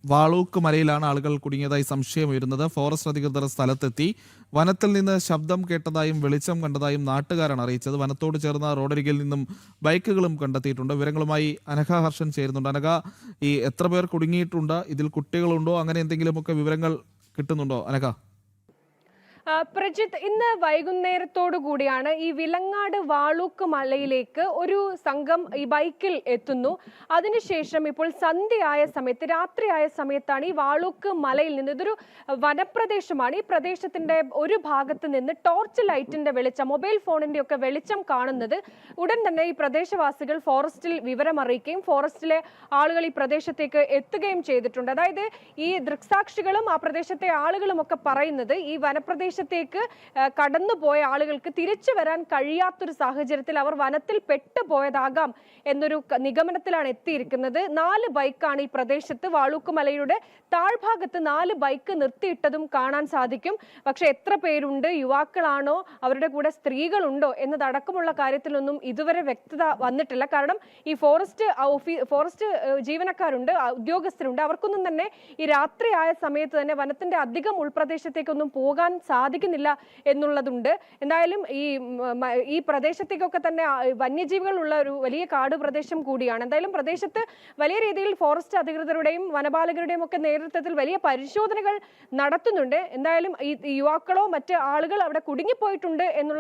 വാളൂക്ക് മലയിലാണ് ആളുകൾ കുടുങ്ങിയതായി സംശയമുയരുന്നത്. ഫോറസ്റ്റ് അധികൃതർ സ്ഥലത്തെത്തി. വനത്തിൽ നിന്ന് ശബ്ദം കേട്ടതായും വെളിച്ചം കണ്ടതായും നാട്ടുകാരാണ് അറിയിച്ചത്. വനത്തോട് ചേർന്ന റോഡരികിൽ നിന്നും ബൈക്കുകളും കണ്ടെത്തിയിട്ടുണ്ട്. വിവരങ്ങളുമായി അനഘ ഹർഷൻ ചേരുന്നുണ്ട്. അനഘ, ഈ എത്ര പേർ കുടുങ്ങിയിട്ടുണ്ട്, ഇതിൽ കുട്ടികളുണ്ടോ, അങ്ങനെ എന്തെങ്കിലുമൊക്കെ വിവരങ്ങൾ കിട്ടുന്നുണ്ടോ അനഘ? പ്രജിത്ത്, ഇന്ന് വൈകുന്നേരത്തോടു കൂടിയാണ് ഈ വിലങ്ങാട് വാളൂക്ക് മലയിലേക്ക് ഒരു സംഘം ഈ ബൈക്കിൽ എത്തുന്നു. അതിനുശേഷം ഇപ്പോൾ സന്ധ്യയായ സമയത്ത്, രാത്രിയായ സമയത്താണ് ഈ വാളൂക്ക് മലയിൽ നിന്ന്, ഇതൊരു വനപ്രദേശമാണ്, ഈ പ്രദേശത്തിന്റെ ഒരു ഭാഗത്ത് നിന്ന് ടോർച്ച് ലൈറ്റിന്റെ വെളിച്ചം, മൊബൈൽ ഫോണിന്റെ ഒക്കെ വെളിച്ചം കാണുന്നത്. ഉടൻ തന്നെ ഈ പ്രദേശവാസികൾ ഫോറസ്റ്റിൽ വിവരം അറിയിക്കുകയും ഫോറസ്റ്റിലെ ആളുകൾ ഈ പ്രദേശത്തേക്ക് എത്തുകയും ചെയ്തിട്ടുണ്ട്. അതായത് ഈ ദൃക്സാക്ഷികളും ആ പ്രദേശത്തെ ആളുകളും ഒക്കെ പറയുന്നത് ഈ വനപ്രദേശത്തേക്ക് കടന്നുപോയ ആളുകൾക്ക് തിരിച്ചു വരാൻ കഴിയാത്തൊരു സാഹചര്യത്തിൽ അവർ വനത്തിൽ പെട്ടുപോയതാകാം എന്നൊരു നിഗമനത്തിലാണ് എത്തിയിരിക്കുന്നത്. 4 ബൈക്കാണ് ഈ പ്രദേശത്ത്, വാളൂക്ക് മലയുടെ താഴ്ഭാഗത്ത് 4 ബൈക്ക് നിർത്തിയിട്ടതും കാണാൻ സാധിക്കും. പക്ഷെ എത്ര പേരുണ്ട്, യുവാക്കളാണോ, അവരുടെ കൂടെ സ്ത്രീകളുണ്ടോ എന്നതടക്കമുള്ള കാര്യത്തിലൊന്നും ഇതുവരെ വ്യക്തത വന്നിട്ടില്ല. കാരണം ഈ ഫോറസ്റ്റ് ജീവനക്കാരുണ്ട്, ഉദ്യോഗസ്ഥരുണ്ട്, അവർക്കൊന്നും തന്നെ ഈ രാത്രിയായ സമയത്ത് തന്നെ വനത്തിന്റെ അധികം ഉൾപ്രദേശത്തേക്കൊന്നും പോകാൻ സാധിക്കുന്നില്ല എന്നുള്ളതുണ്ട്. എന്തായാലും ഈ പ്രദേശത്തേക്കൊക്കെ തന്നെ വന്യജീവികളുള്ള ഒരു വലിയ കാട് പ്രദേശം കൂടിയാണ്. എന്തായാലും പ്രദേശത്ത് വലിയ രീതിയിൽ ഫോറസ്റ്റ് അധികൃതരുടെയും വനപാലകരുടെയും ഒക്കെ നേതൃത്വത്തിൽ വലിയ പരിശോധനകൾ നടത്തുന്നുണ്ട്. എന്തായാലും ഈ യുവാക്കളോ മറ്റ് ആളുകൾ അവിടെ കുടുങ്ങിപ്പോയിട്ടുണ്ട് എന്ന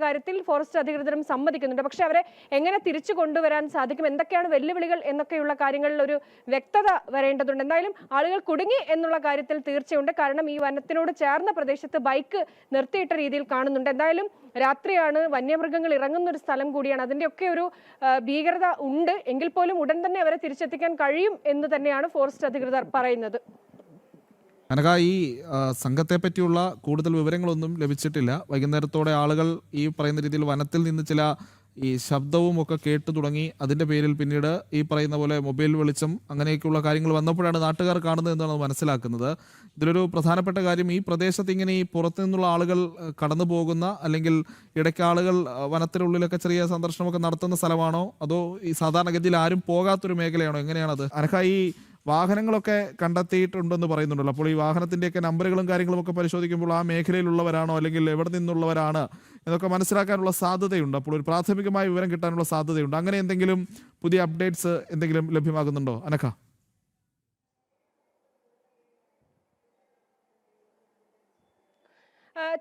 കാര്യത്തിൽ ഫോറസ്റ്റ് അധികൃതരും സമ്മതിക്കുന്നുണ്ട്. പക്ഷെ അവരെ എങ്ങനെ തിരിച്ചു കൊണ്ടുവരാൻ സാധിക്കും, എന്തൊക്കെയാണ് വെല്ലുവിളികൾ എന്നൊക്കെയുള്ള കാര്യങ്ങളിൽ ഒരു വ്യക്തത വരേണ്ടതുണ്ട്. എന്തായാലും ആളുകൾ കുടുങ്ങി എന്നുള്ള കാര്യത്തിൽ തീർച്ചയുണ്ട്. കാരണം ഈ വനത്തിനോട് ചേർന്ന പ്രദേശത്ത് ബൈക്ക് നിർത്തിയിട്ട രീതിയിൽ കാണുന്നുണ്ട്. എന്തായാലും രാത്രിയാണ്, വന്യമൃഗങ്ങൾ ഇറങ്ങുന്ന ഒരു സ്ഥലം കൂടിയാണ്, അതിന്റെയൊക്കെ ഒരു ഭീകരത ഉണ്ട്. എങ്കിൽ പോലും ഉടൻ തന്നെ അവരെ തിരിച്ചെത്തിക്കാൻ കഴിയും എന്ന് തന്നെയാണ് ഫോറസ്റ്റ് അധികൃതർ പറയുന്നത്. അനഘ, ഈ സംഘത്തെ പറ്റിയുള്ള കൂടുതൽ വിവരങ്ങളൊന്നും ലഭിച്ചിട്ടില്ല. വൈകുന്നേരത്തോടെ ആളുകൾ ഈ പറയുന്ന രീതിയിൽ വനത്തിൽ നിന്ന് ചില ഈ ശബ്ദവും ഒക്കെ കേട്ടു തുടങ്ങി. അതിൻ്റെ പേരിൽ പിന്നീട് ഈ പറയുന്ന പോലെ മൊബൈൽ വെളിച്ചം അങ്ങനെയൊക്കെയുള്ള കാര്യങ്ങൾ വന്നപ്പോഴാണ് നാട്ടുകാർ കാണുന്നത് എന്നാണ് മനസ്സിലാക്കുന്നത്. ഇതിലൊരു പ്രധാനപ്പെട്ട കാര്യം, ഈ പ്രദേശത്ത് ഇങ്ങനെ ഈ പുറത്തു നിന്നുള്ള ആളുകൾ കടന്നു പോകുന്ന, അല്ലെങ്കിൽ ഇടയ്ക്ക് ആളുകൾ വനത്തിനുള്ളിലൊക്കെ ചെറിയ സന്ദർശനമൊക്കെ നടത്തുന്ന സ്ഥലമാണോ, അതോ ഈ സാധാരണഗതിയിൽ ആരും പോകാത്തൊരു മേഖലയാണോ, എങ്ങനെയാണത് അനഘ? ഈ വാഹനങ്ങളൊക്കെ കണ്ടെത്തിയിട്ടുണ്ടെന്ന് പറയുന്നുണ്ടല്ലോ. അപ്പോൾ ഈ വാഹനത്തിൻ്റെയൊക്കെ നമ്പറുകളും കാര്യങ്ങളും ഒക്കെ പരിശോധിക്കുമ്പോൾ ആ മേഖലയിലുള്ളവരാണോ, അല്ലെങ്കിൽ എവിടെ നിന്നുള്ളവരാണ് എന്നൊക്കെ മനസ്സിലാക്കാനുള്ള സാധ്യതയുണ്ട്. അപ്പോൾ ഒരു പ്രാഥമികമായ വിവരം കിട്ടാനുള്ള സാധ്യതയുണ്ട്. അങ്ങനെ എന്തെങ്കിലും പുതിയ അപ്ഡേറ്റ്സ് എന്തെങ്കിലും ലഭ്യമാകുന്നുണ്ടോ അനഘ?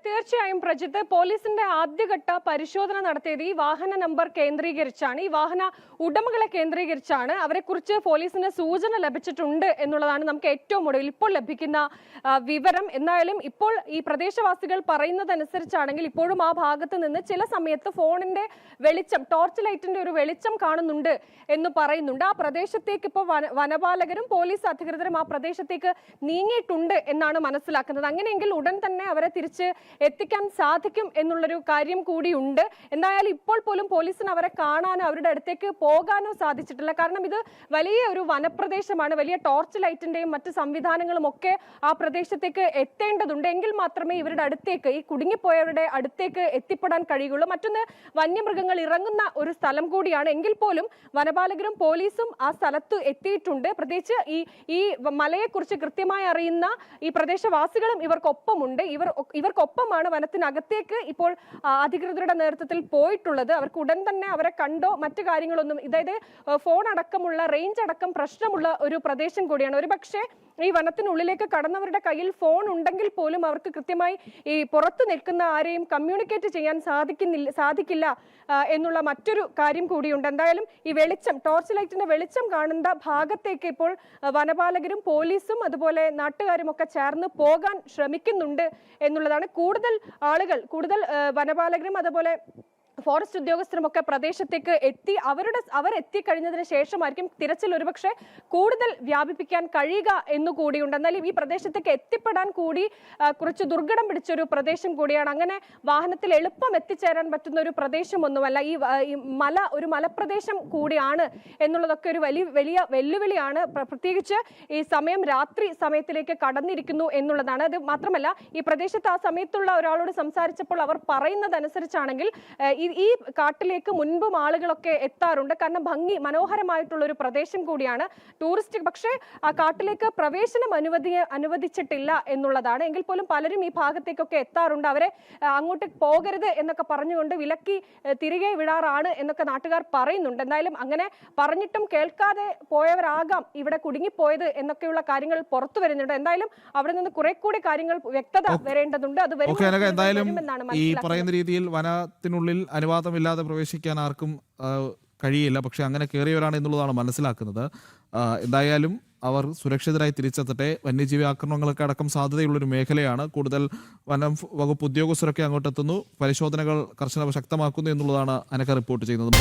തീർച്ചയായും പ്രജിത്ത്, പോലീസിന്റെ ആദ്യഘട്ട പരിശോധന നടത്തിയത് ഈ വാഹന നമ്പർ കേന്ദ്രീകരിച്ചാണ്, ഈ വാഹന ഉടമകളെ കേന്ദ്രീകരിച്ചാണ്. അവരെക്കുറിച്ച് പോലീസിന് സൂചന ലഭിച്ചിട്ടുണ്ട് എന്നുള്ളതാണ് നമുക്ക് ഏറ്റവും ഒടുവിൽ ഇപ്പോൾ ലഭിക്കുന്ന വിവരം. എന്നാലും ഇപ്പോൾ ഈ പ്രദേശവാസികൾ പറയുന്നതനുസരിച്ചാണെങ്കിൽ ഇപ്പോഴും ആ ഭാഗത്ത് നിന്ന് ചില സമയത്ത് ഫോണിന്റെ വെളിച്ചം, ടോർച്ച് ലൈറ്റിന്റെ ഒരു വെളിച്ചം കാണുന്നുണ്ട് എന്ന് പറയുന്നുണ്ട്. ആ പ്രദേശത്തേക്ക് ഇപ്പോൾ വനപാലകരും പോലീസ് അധികൃതരും ആ പ്രദേശത്തേക്ക് നീങ്ങിയിട്ടുണ്ട് എന്നാണ് മനസ്സിലാക്കുന്നത്. അങ്ങനെയെങ്കിൽ ഉടൻ തന്നെ അവരെ തിരിച്ച് എത്തിക്കാൻ സാധിക്കും എന്നുള്ളൊരു കാര്യം കൂടിയുണ്ട്. എന്തായാലും ഇപ്പോൾ പോലും പോലീസിന് അവരെ കാണാനോ അവരുടെ അടുത്തേക്ക് പോകാനോ സാധിച്ചിട്ടില്ല. കാരണം ഇത് വലിയ ഒരു വനപ്രദേശമാണ്, വലിയ ടോർച്ച് ലൈറ്റിന്റെയും മറ്റ് സംവിധാനങ്ങളും ഒക്കെ ആ പ്രദേശത്തേക്ക് എത്തേണ്ടതുണ്ട്. എങ്കിൽ മാത്രമേ ഇവരുടെ അടുത്തേക്ക്, ഈ കുടുങ്ങിപ്പോയവരുടെ അടുത്തേക്ക് എത്തിപ്പെടാൻ കഴിയുള്ളൂ. മറ്റൊന്ന്, വന്യമൃഗങ്ങൾ ഇറങ്ങുന്ന ഒരു സ്ഥലം കൂടിയാണ്. എങ്കിൽ പോലും വനപാലകരും പോലീസും ആ സ്ഥലത്ത് എത്തിയിട്ടുണ്ട്. പ്രത്യേകിച്ച് ഈ മലയെക്കുറിച്ച് കൃത്യമായി അറിയുന്ന ഈ പ്രദേശവാസികളും ഇവർക്കൊപ്പമുണ്ട്. ഇവർക്കൊപ്പമാണ് വനത്തിനകത്തേക്ക് ഇപ്പോൾ അധികൃതരുടെ നേതൃത്വത്തിൽ പോയിട്ടുള്ളത്. അവർക്ക് ഉടൻ തന്നെ അവരെ കണ്ടോ മറ്റു കാര്യങ്ങളൊന്നും, അതായത് ഫോൺ അടക്കമുള്ള റേഞ്ച് അടക്കം പ്രശ്നമുള്ള ഒരു പ്രദേശം കൂടിയാണ്. ഒരുപക്ഷെ ഈ വനത്തിനുള്ളിലേക്ക് കടന്നവരുടെ കയ്യിൽ ഫോൺ ഉണ്ടെങ്കിൽ പോലും അവർക്ക് കൃത്യമായി ഈ പുറത്തു നിൽക്കുന്ന ആരെയും കമ്മ്യൂണിക്കേറ്റ് ചെയ്യാൻ സാധിക്കില്ല എന്നുള്ള മറ്റൊരു കാര്യം കൂടിയുണ്ട്. എന്തായാലും ഈ വെളിച്ചം, ടോർച്ച് ലൈറ്റിന്റെ വെളിച്ചം കാണുന്ന ഭാഗത്തേക്ക് ഇപ്പോൾ വനപാലകരും പോലീസും അതുപോലെ നാട്ടുകാരും ഒക്കെ ചേർന്ന് പോകാൻ ശ്രമിക്കുന്നുണ്ട് എന്നുള്ളതാണ്. കൂടുതൽ വനപാലകരും അതുപോലെ ഫോറസ്റ്റ് ഉദ്യോഗസ്ഥരും ഒക്കെ പ്രദേശത്തേക്ക് എത്തി അവരെത്തിക്കഴിഞ്ഞതിന് ശേഷമായിരിക്കും തിരച്ചിൽ ഒരുപക്ഷെ കൂടുതൽ വ്യാപിപ്പിക്കാൻ കഴിയുക എന്നുകൂടിയുണ്ട്. എന്നാലും ഈ പ്രദേശത്തേക്ക് എത്തിപ്പെടാൻ കൂടി കുറച്ച് ദുർഘടം പിടിച്ചൊരു പ്രദേശം കൂടിയാണ്. അങ്ങനെ വാഹനത്തിൽ എളുപ്പം എത്തിച്ചേരാൻ പറ്റുന്ന ഒരു പ്രദേശമൊന്നുമല്ല. ഈ മല ഒരു മലപ്രദേശം കൂടിയാണ് എന്നുള്ളതൊക്കെ ഒരു വലിയ വെല്ലുവിളിയാണ്. പ്രത്യേകിച്ച് ഈ സമയം രാത്രി സമയത്തിലേക്ക് കടന്നിരിക്കുന്നു എന്നുള്ളതാണ്. അത് മാത്രമല്ല ഈ പ്രദേശത്ത് ആ സമയത്തുള്ള ഒരാളോട് സംസാരിച്ചപ്പോൾ അവർ പറയുന്നതനുസരിച്ചാണെങ്കിൽ ഈ കാട്ടിലേക്ക് മുൻപും ആളുകളൊക്കെ എത്താറുണ്ട്. കാരണം മനോഹരമായിട്ടുള്ള ഒരു പ്രദേശം കൂടിയാണ്, ടൂറിസ്റ്റ്. പക്ഷേ ആ കാട്ടിലേക്ക് പ്രവേശനം അനുവദിച്ചിട്ടില്ല എന്നുള്ളതാണ്. എങ്കിൽ പോലും പലരും ഈ ഭാഗത്തേക്കൊക്കെ എത്താറുണ്ട്. അവരെ അങ്ങോട്ട് പോകരുത് എന്നൊക്കെ പറഞ്ഞുകൊണ്ട് വിലക്കി തിരികെ വിടാറാണ് എന്നൊക്കെ നാട്ടുകാർ പറയുന്നുണ്ട്. എന്തായാലും അങ്ങനെ പറഞ്ഞിട്ടും കേൾക്കാതെ പോയവരാകാം ഇവിടെ കുടുങ്ങിപ്പോയത് എന്നൊക്കെയുള്ള കാര്യങ്ങൾ പുറത്തു വരുന്നുണ്ട്. എന്തായാലും അവിടെ നിന്ന് കുറെ കൂടി കാര്യങ്ങൾ വ്യക്തത വരേണ്ടതുണ്ട്. അത് എന്തായാലും ഈ പറയുന്ന രീതിയിൽ വനത്തിനുള്ളിൽ അനുവാദമില്ലാതെ പ്രവേശിക്കാൻ ആർക്കും കഴിയില്ല. പക്ഷെ അങ്ങനെ കയറിയവരാണ് എന്നുള്ളതാണ് മനസ്സിലാക്കുന്നത്. എന്തായാലും അവർ സുരക്ഷിതരായി തിരിച്ചെത്തട്ടെ. വന്യജീവി ആക്രമണങ്ങളൊക്കെ അടക്കം സാധ്യതയുള്ളൊരു മേഖലയാണ്. കൂടുതൽ വനം വകുപ്പ് ഉദ്യോഗസ്ഥരൊക്കെ അങ്ങോട്ടെത്തുന്നു, പരിശോധനകൾ കർശന ശക്തമാക്കുന്നു എന്നുള്ളതാണ് അനക്ക റിപ്പോർട്ട് ചെയ്യുന്നത്.